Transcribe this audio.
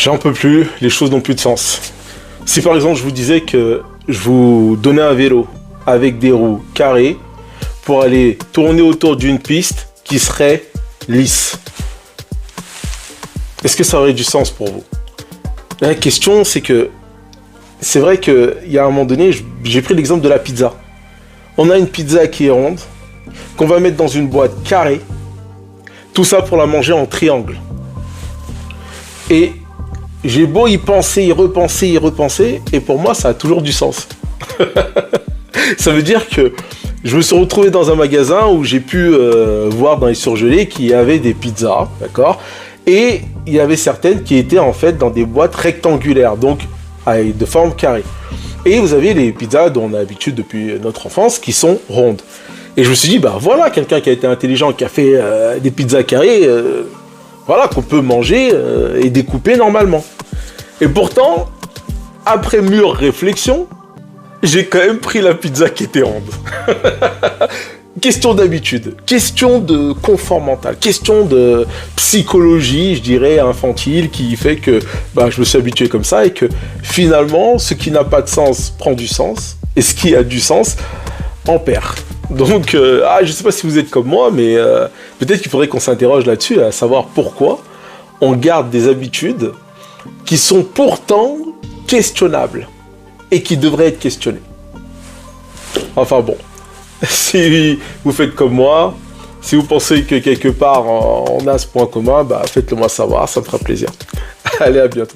J'en peux plus, les choses n'ont plus de sens. Si par exemple je vous disais que je vous donnais un vélo avec des roues carrées pour aller tourner autour d'une piste qui serait lisse, est-ce que ça aurait du sens pour vous? La question c'est que c'est vrai qu'il y a un moment donné, j'ai pris l'exemple de la pizza. On a une pizza qui est ronde, qu'on va mettre dans une boîte carrée, tout ça pour la manger en triangle. Et j'ai beau y penser, y repenser, et pour moi, ça a toujours du sens. Ça veut dire que je me suis retrouvé dans un magasin où j'ai pu voir dans les surgelés qu'il y avait des pizzas, d'accord? Et il y avait certaines qui étaient en fait dans des boîtes rectangulaires, donc de forme carrée. Et vous avez les pizzas dont on a l'habitude depuis notre enfance qui sont rondes. Et je me suis dit, bah voilà, quelqu'un qui a été intelligent, qui a fait des pizzas carrées, voilà, qu'on peut manger et découper normalement. Et pourtant, après mûre réflexion, j'ai quand même pris la pizza qui était ronde. Question d'habitude, question de confort mental, question de psychologie, je dirais, infantile, qui fait que bah, je me suis habitué comme ça et que finalement, ce qui n'a pas de sens prend du sens et ce qui a du sens en perd. Donc, je ne sais pas si vous êtes comme moi, mais peut-être qu'il faudrait qu'on s'interroge là-dessus, à savoir pourquoi on garde des habitudes qui sont pourtant questionnables et qui devraient être questionnées. Enfin bon. Si vous faites comme moi, si vous pensez que quelque part on a ce point commun, bah faites-le moi savoir, ça me fera plaisir. Allez, à bientôt.